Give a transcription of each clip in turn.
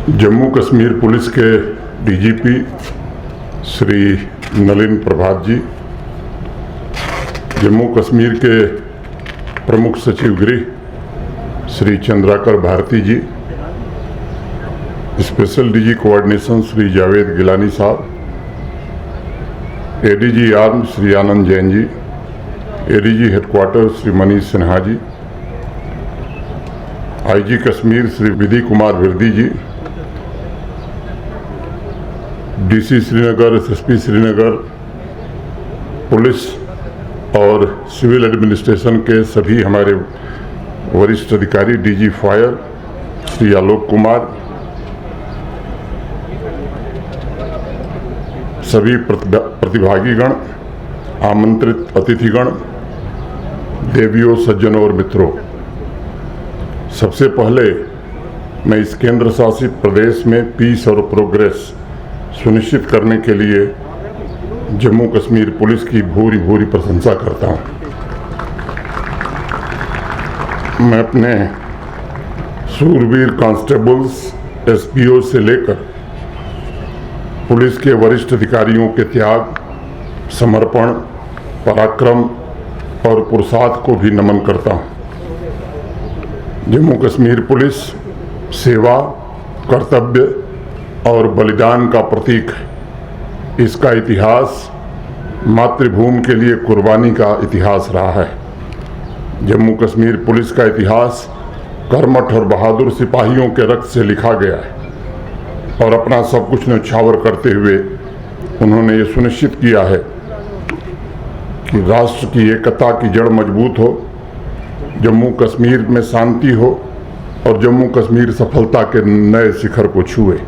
Jammu Kashmir police के DGP Shri Nalin Prabhat ji, Jammu Kashmir के प्रमुख सचिव गृह Shri Chandraker Bharati ji, special DG coordination Shri Javed Gilani sahab, ADG arm Shri Anand Jain ji, ADG headquarter Shri Manish Sinha ji, IG Kashmir Shri Vidhi Kumar Virdi ji, DC Srinagar, SSP Srinagar, police और सिविल एडमिनिस्ट्रेशन के सभी हमारे वरिष्ठ अधिकारी, डीजी फायर श्री आलोक कुमार, सभी प्रतिभागीगण, आमंत्रित अतिथिगण, देवियों, सज्जनों और मित्रों, सबसे पहले मैं इस केंद्र शासित प्रदेश में पीस और प्रोग्रेस सुनिश्चित करने के लिए जम्मू कश्मीर पुलिस की भूरी भूरी प्रशंसा करता हूं। मैं अपने सूरवीर कांस्टेबल्स, एसपीओ से लेकर पुलिस के वरिष्ठ अधिकारियों के त्याग, समर्पण, पराक्रम और पुरुषार्थ को भी नमन करता हूं। जम्मू कश्मीर पुलिस सेवा, कर्तव्य और बलिदान का प्रतीक है। इसका इतिहास मातृभूमि के लिए कुर्बानी का इतिहास रहा है। जम्मू कश्मीर पुलिस का इतिहास कर्मठ और बहादुर सिपाहियों के रक्त से लिखा गया है और अपना सब कुछ न्यौछावर करते हुए उन्होंने ये सुनिश्चित किया है कि राष्ट्र की एकता की जड़ मजबूत हो, जम्मू कश्मीर में शांति हो और जम्मू कश्मीर सफलता के नए शिखर को छुए।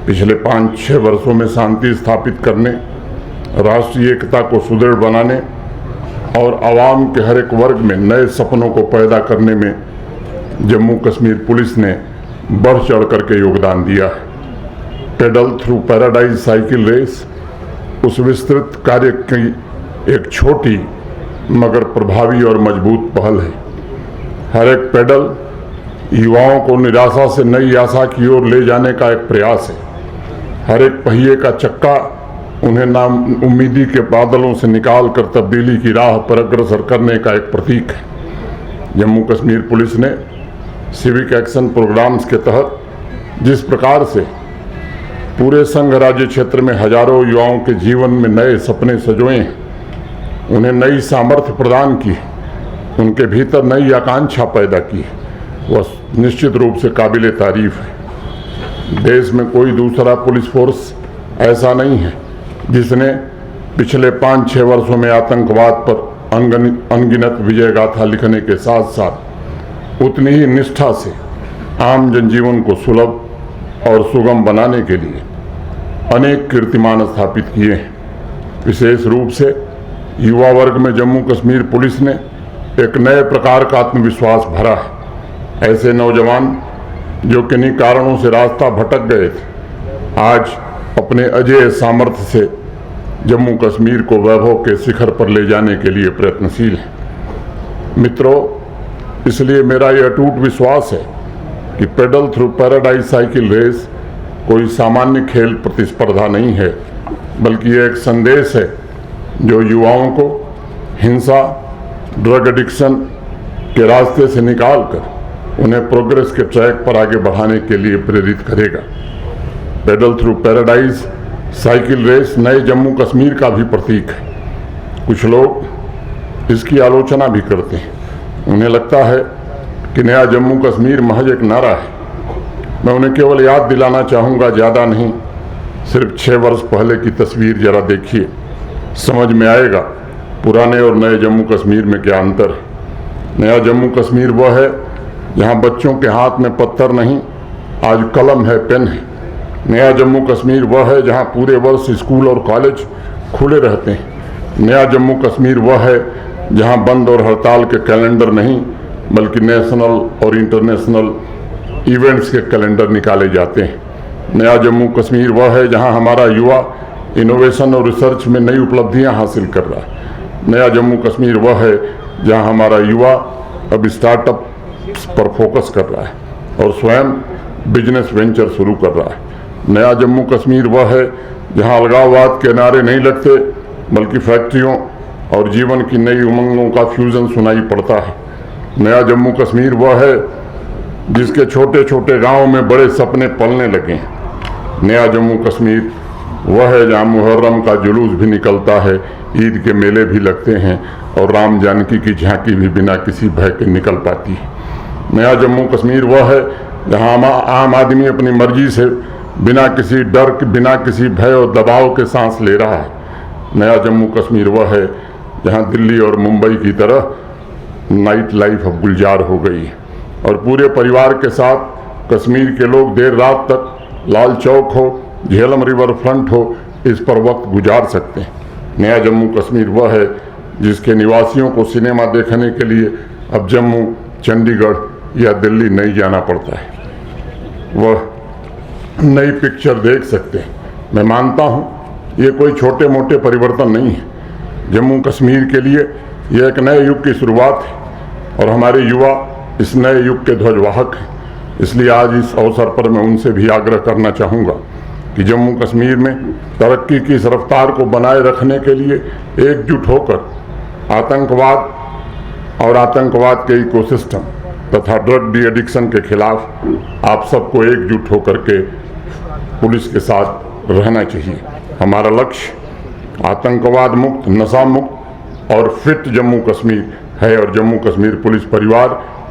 पिछले 5-6 वर्षों में शांति स्थापित करने, राष्ट्रीय एकता को सुदृढ़ बनाने और आवाम के हर एक वर्ग में नए सपनों को पैदा करने में जम्मू कश्मीर पुलिस ने बढ़ चढ़ करके योगदान दिया है। Pedal Through Paradise cycle race उस विस्तृत कार्य की एक छोटी मगर प्रभावी और मजबूत पहल है। हर एक पेडल युवाओं को निराशा से नई आशा की ओर ले जाने का एक प्रयास है। हर एक पहिए का चक्का उन्हें नाउम्मीदी के बादलों से निकालकर तब्दीली की राह पर अग्रसर करने का एक प्रतीक है। जम्मू कश्मीर पुलिस ने सिविक एक्शन प्रोग्राम्स के तहत जिस प्रकार से पूरे संघ राज्य क्षेत्र में हजारों युवाओं के जीवन में नए सपने संजोए हैं, उन्हें नई सामर्थ्य प्रदान की, उनके भीतर नई आकांक्षा पैदा की, वह निश्चित रूप से काबिले तारीफ है। देश में कोई दूसरा पुलिस फोर्स ऐसा नहीं है जिसने पिछले 5-6 वर्षों में आतंकवाद पर अनगिनत विजय गाथा लिखने के साथ साथ उतनी ही निष्ठा से आम जनजीवन को सुलभ और सुगम बनाने के लिए अनेक कीर्तिमान स्थापित किए हैं। विशेष रूप से युवा वर्ग में जम्मू कश्मीर पुलिस ने एक नए प्रकार का आत्मविश्वास भरा है। ऐसे नौजवान जो किन्हीं कारणों से रास्ता भटक गए थे, आज अपने अजेय सामर्थ्य से जम्मू कश्मीर को वैभव के शिखर पर ले जाने के लिए प्रयत्नशील हैं। मित्रों, इसलिए मेरा यह अटूट विश्वास है कि Pedal Through Paradise cycle race कोई सामान्य खेल प्रतिस्पर्धा नहीं है, बल्कि यह एक संदेश है जो युवाओं को हिंसा, ड्रग एडिक्शन के रास्ते से निकालकर उन्हें प्रोग्रेस के ट्रैक पर आगे बढ़ाने के लिए प्रेरित करेगा। Pedal Through Paradise cycle race नए जम्मू कश्मीर का भी प्रतीक है। कुछ लोग इसकी आलोचना भी करते हैं। उन्हें लगता है कि नया जम्मू कश्मीर महज एक नारा है। मैं उन्हें केवल याद दिलाना चाहूँगा, ज़्यादा नहीं, सिर्फ 6 वर्ष पहले की तस्वीर जरा देखिए, समझ में आएगा पुराने और नए जम्मू कश्मीर में क्या अंतर है। नया जम्मू कश्मीर वह है जहाँ बच्चों के हाथ में पत्थर नहीं, आज कलम है, पेन है। नया जम्मू कश्मीर वह है जहाँ पूरे वर्ष स्कूल और कॉलेज खुले रहते हैं। नया जम्मू कश्मीर वह है जहाँ बंद और हड़ताल के कैलेंडर नहीं, बल्कि नेशनल और इंटरनेशनल इवेंट्स के कैलेंडर निकाले जाते हैं। नया जम्मू कश्मीर वह है जहाँ हमारा युवा इनोवेशन और रिसर्च में नई उपलब्धियाँ हासिल कर रहा है। नया जम्मू कश्मीर वह है जहाँ हमारा युवा अब स्टार्टअप पर फोकस कर रहा है और स्वयं बिजनेस वेंचर शुरू कर रहा है। नया जम्मू कश्मीर वह है जहां अलगाववाद के नारे नहीं लगते, बल्कि फैक्ट्रियों और जीवन की नई उमंगों का फ्यूजन सुनाई पड़ता है। नया जम्मू कश्मीर वह है जिसके छोटे छोटे गांवों में बड़े सपने पलने लगे हैं। नया जम्मू कश्मीर वह है जहां मुहर्रम का जुलूस भी निकलता है, ईद के मेले भी लगते हैं और राम जानकी की झांकी भी बिना किसी भय के निकल पाती है। नया जम्मू कश्मीर वह है जहां आम आदमी अपनी मर्जी से बिना किसी डर के, बिना किसी भय और दबाव के सांस ले रहा है। नया जम्मू कश्मीर वह है जहां दिल्ली और मुंबई की तरह नाइट लाइफ अब गुलजार हो गई है और पूरे परिवार के साथ कश्मीर के लोग देर रात तक लाल चौक हो, झेलम रिवर फ्रंट हो, इस पर वक्त गुजार सकते हैं। नया जम्मू कश्मीर वह है जिसके निवासियों को सिनेमा देखने के लिए अब जम्मू, चंडीगढ़ या दिल्ली नहीं जाना पड़ता है, वह नई पिक्चर देख सकते हैं। मैं मानता हूँ ये कोई छोटे मोटे परिवर्तन नहीं है। जम्मू कश्मीर के लिए यह एक नए युग की शुरुआत है और हमारे युवा इस नए युग के ध्वजवाहक हैं। इसलिए आज इस अवसर पर मैं उनसे भी आग्रह करना चाहूँगा कि जम्मू कश्मीर में तरक्की की इस रफ्तार को बनाए रखने के लिए एकजुट होकर आतंकवाद और आतंकवाद के इकोसिस्टम तथा ड्रग डी एडिक्शन के खिलाफ आप सबको एकजुट होकर के पुलिस के साथ रहना चाहिए। हमारा लक्ष्य आतंकवाद मुक्त, नशा मुक्त और फिट जम्मू कश्मीर है और जम्मू कश्मीर पुलिस परिवार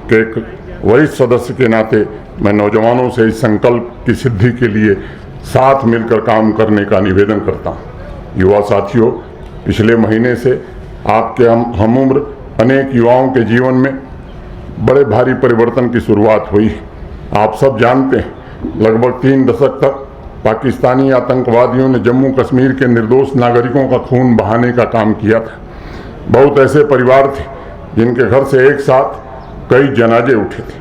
के एक वरिष्ठ सदस्य के नाते मैं नौजवानों से इस संकल्प की सिद्धि के लिए साथ मिलकर काम करने का निवेदन करता हूँ। युवा साथियों, पिछले महीने से आपके हम उम्र अनेक युवाओं के जीवन में बड़े भारी परिवर्तन की शुरुआत हुई है। आप सब जानते हैं लगभग 3 दशक तक पाकिस्तानी आतंकवादियों ने जम्मू कश्मीर के निर्दोष नागरिकों का खून बहाने का काम किया था। बहुत ऐसे परिवार थे जिनके घर से एक साथ कई जनाजे उठे थे।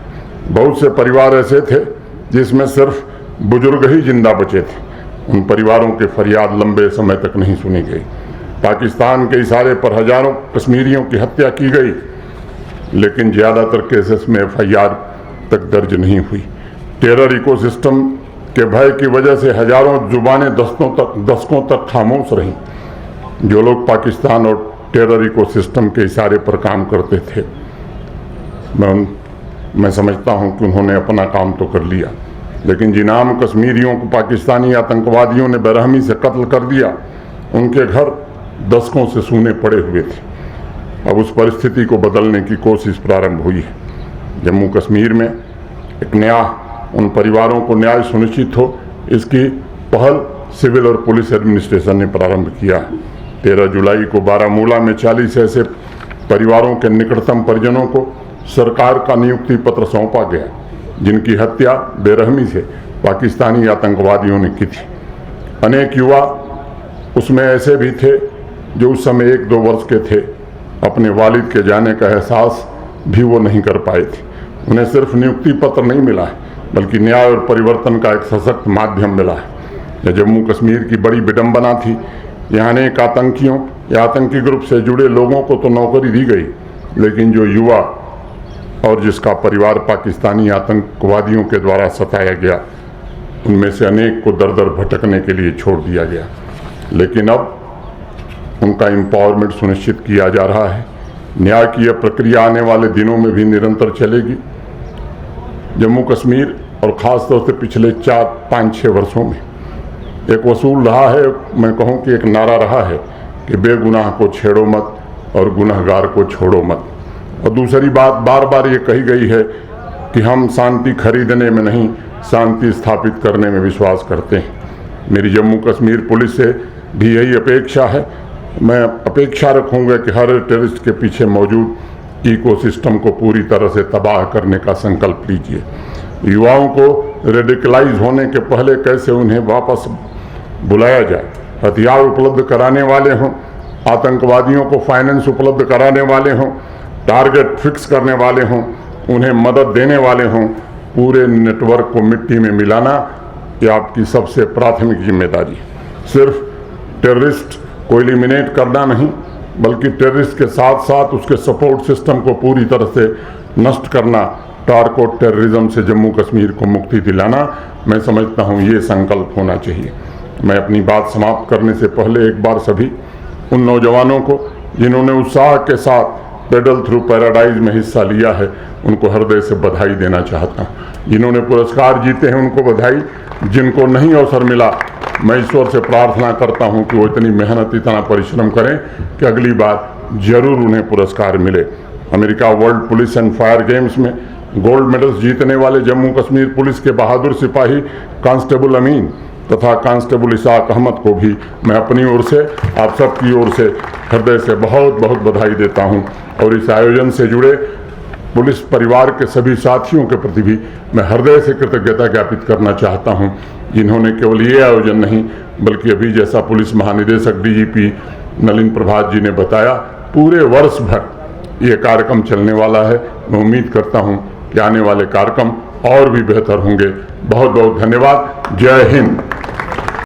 बहुत से परिवार ऐसे थे जिसमें सिर्फ बुजुर्ग ही जिंदा बचे थे। उन परिवारों के फरियाद लंबे समय तक नहीं सुनी गई। पाकिस्तान के इशारे पर हजारों कश्मीरियों की हत्या की गई, लेकिन ज़्यादातर केसेस में FIR तक दर्ज नहीं हुई। टेरर इकोसिस्टम के भय की वजह से हजारों जुबानें दशकों तक खामोश रहीं। जो लोग पाकिस्तान और टेरर इकोसिस्टम के इशारे पर काम करते थे, मैं समझता हूं कि उन्होंने अपना काम तो कर लिया, लेकिन जिन आम कश्मीरियों को पाकिस्तानी आतंकवादियों ने बेरहमी से कत्ल कर दिया, उनके घर दशकों से सूने पड़े हुए थे। अब उस परिस्थिति को बदलने की कोशिश प्रारंभ हुई है। जम्मू कश्मीर में एक नया उन परिवारों को न्याय सुनिश्चित हो, इसकी पहल सिविल और पुलिस एडमिनिस्ट्रेशन ने प्रारंभ किया है। 13 जुलाई को बारामूला में 40 ऐसे परिवारों के निकटतम परिजनों को सरकार का नियुक्ति पत्र सौंपा गया, जिनकी हत्या बेरहमी से पाकिस्तानी आतंकवादियों ने की थी। अनेक युवा उसमें ऐसे भी थे जो उस समय 1-2 वर्ष के थे। अपने वालिद के जाने का एहसास भी वो नहीं कर पाए थे। उन्हें सिर्फ नियुक्ति पत्र नहीं मिला है, बल्कि न्याय और परिवर्तन का एक सशक्त माध्यम मिला है। यह जम्मू कश्मीर की बड़ी विडंबना थी। यहाँ अनेक आतंकियों या आतंकी ग्रुप से जुड़े लोगों को तो नौकरी दी गई, लेकिन जो युवा और जिसका परिवार पाकिस्तानी आतंकवादियों के द्वारा सताया गया, उनमें से अनेक को दर दर भटकने के लिए छोड़ दिया गया। लेकिन अब उनका एम्पावरमेंट सुनिश्चित किया जा रहा है। न्याय की यह प्रक्रिया आने वाले दिनों में भी निरंतर चलेगी। जम्मू कश्मीर और ख़ास तौर से पिछले 4-5-6 वर्षों में एक वसूल रहा है, मैं कहूँ कि एक नारा रहा है कि बेगुनाह को छेड़ो मत और गुनहगार को छोड़ो मत। और दूसरी बात बार बार ये कही गई है कि हम शांति खरीदने में नहीं, शांति स्थापित करने में विश्वास करते हैं। मेरी जम्मू कश्मीर पुलिस से भी यही अपेक्षा है। मैं अपेक्षा रखूँगा कि हर टेररिस्ट के पीछे मौजूद इकोसिस्टम को पूरी तरह से तबाह करने का संकल्प लीजिए। युवाओं को रेडिकलाइज होने के पहले कैसे उन्हें वापस बुलाया जाए, हथियार उपलब्ध कराने वाले हों, आतंकवादियों को फाइनेंस उपलब्ध कराने वाले हों, टारगेट फिक्स करने वाले हों, उन्हें मदद देने वाले हों, पूरे नेटवर्क को मिट्टी में मिलाना ये आपकी सबसे प्राथमिक जिम्मेदारी है। सिर्फ टेररिस्ट को एलिमिनेट करना नहीं, बल्कि टेररिस्ट के साथ साथ उसके सपोर्ट सिस्टम को पूरी तरह से नष्ट करना, सरकार को टेररिज्म से जम्मू कश्मीर को मुक्ति दिलाना, मैं समझता हूँ ये संकल्प होना चाहिए। मैं अपनी बात समाप्त करने से पहले एक बार सभी उन नौजवानों को जिन्होंने उत्साह के साथ पेडल थ्रू पैराडाइज में हिस्सा लिया है, उनको हृदय से बधाई देना चाहता हूँ। जिन्होंने पुरस्कार जीते हैं उनको बधाई, जिनको नहीं अवसर मिला मैं ईश्वर से प्रार्थना करता हूँ कि वो इतनी मेहनत, इतना परिश्रम करें कि अगली बार जरूर उन्हें पुरस्कार मिले। America world police and fire games में गोल्ड मेडल्स जीतने वाले जम्मू कश्मीर पुलिस के बहादुर सिपाही कांस्टेबल अमीन तथा कांस्टेबल इसाक अहमद को भी मैं अपनी ओर से, आप सबकी ओर से हृदय से बहुत बहुत बधाई देता हूं। और इस आयोजन से जुड़े पुलिस परिवार के सभी साथियों के प्रति भी मैं हृदय से कृतज्ञता ज्ञापित करना चाहता हूं, जिन्होंने केवल ये आयोजन नहीं बल्कि अभी जैसा पुलिस महानिदेशक डीजीपी नलिन प्रभात जी ने बताया, पूरे वर्ष भर ये कार्यक्रम चलने वाला है। मैं उम्मीद करता हूं कि आने वाले कार्यक्रम और भी बेहतर होंगे। बहुत बहुत धन्यवाद। जय हिंद।